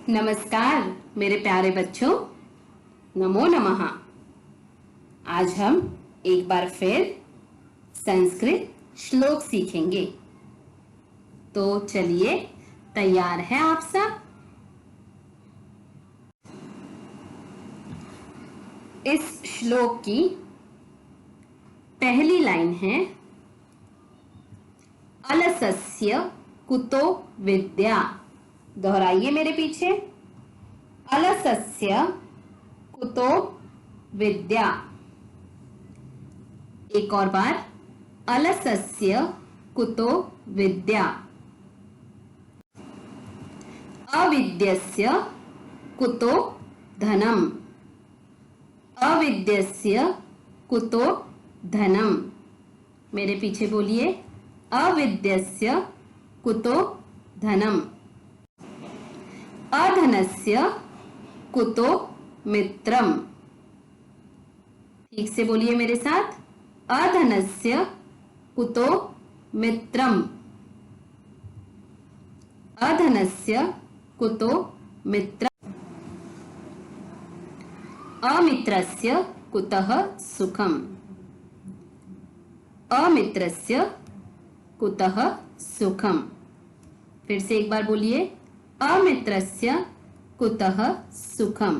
नमस्कार मेरे प्यारे बच्चों, नमो नमः। आज हम एक बार फिर संस्कृत श्लोक सीखेंगे। तो चलिए, तैयार हैं आप सब? इस श्लोक की पहली लाइन है, अलसस्य कुतो विद्या। दोहराइए मेरे पीछे, अलसस्य कुतो विद्या। एक और बार, अलसस्य कुतो विद्या। अविद्यस्य कुतो धनम। अविद्यस्य कुतो धनम। मेरे पीछे बोलिए, अविद्यस्य कुतो धनम। अधनस्य कुतो मित्रम। ठीक से बोलिए मेरे साथ, अधनस्य कुतो मित्रम। अधनस्य कुतो मित्रम। अमित्रस्य कुतः सुखम। अमित्रस्य कुतः सुखम। फिर से एक बार बोलिए, अमित्रस्य कुतः सुखम।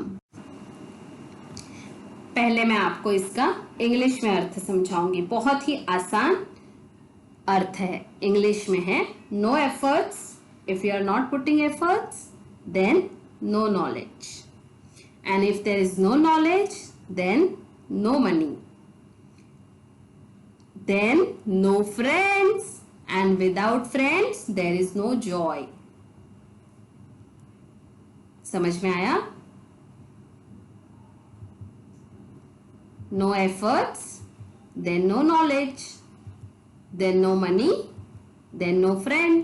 पहले मैं आपको इसका इंग्लिश में अर्थ समझाऊंगी। बहुत ही आसान अर्थ है, इंग्लिश में है, no efforts, if you are not putting efforts then no knowledge, and if there is no knowledge then no money, then no friends, and without friends there is no joy. समझ में आया? No efforts then no knowledge, then no money, then no friend,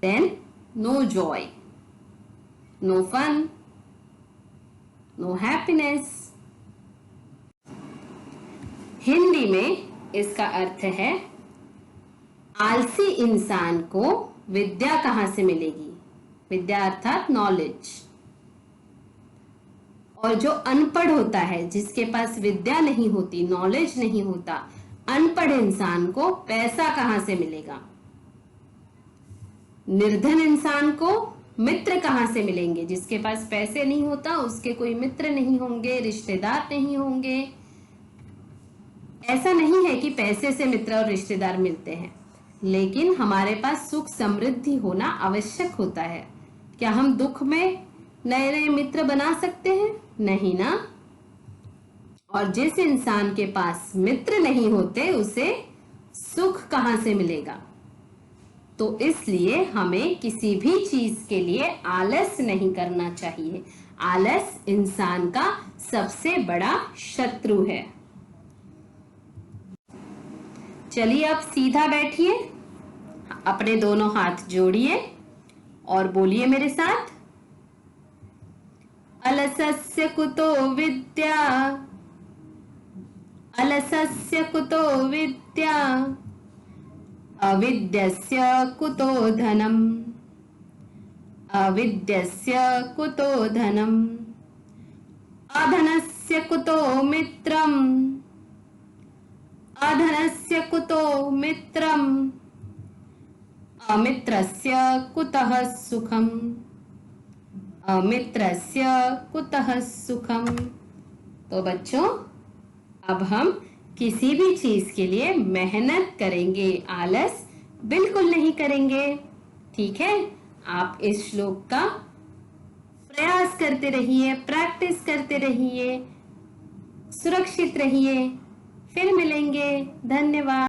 then no joy, no fun, no happiness. Hindi में इसका अर्थ है, आलसी इंसान को विद्या कहां से मिलेगी? विद्या अर्थात नॉलेज। और जो अनपढ़ होता है, जिसके पास विद्या नहीं होती, नॉलेज नहीं होता, अनपढ़ इंसान को पैसा कहां से मिलेगा? निर्धन इंसान को मित्र कहां से मिलेंगे? जिसके पास पैसे नहीं होता, उसके कोई मित्र नहीं होंगे, रिश्तेदार नहीं होंगे। ऐसा नहीं है कि पैसे से मित्र और रिश्तेदार मिलते हैं, लेकिन हमारे पास सुख समृद्धि होना आवश्यक होता है। क्या हम दुख में नए नए मित्र बना सकते हैं? नहीं ना। और जिस इंसान के पास मित्र नहीं होते, उसे सुख कहां से मिलेगा? तो इसलिए हमें किसी भी चीज के लिए आलस नहीं करना चाहिए। आलस इंसान का सबसे बड़ा शत्रु है। चलिए, अब सीधा बैठिए, अपने दोनों हाथ जोड़िए और बोलिए मेरे साथ, अलसस्य कुतो विद्या। अलसस्य कुतो विद्या। अविद्यस्य कुतो धनम। अविद्यस्य कुतो धनम। अधनस्य कुतो मित्रम। अधनस्य कुतो मित्रम। अमित्रस्य कुतः सुखम। अमित्रस्य कुतः सुखम। तो बच्चों, अब हम किसी भी चीज के लिए मेहनत करेंगे, आलस बिल्कुल नहीं करेंगे। ठीक है? आप इस श्लोक का प्रयास करते रहिए, प्रैक्टिस करते रहिए, सुरक्षित रहिए। फिर मिलेंगे। धन्यवाद।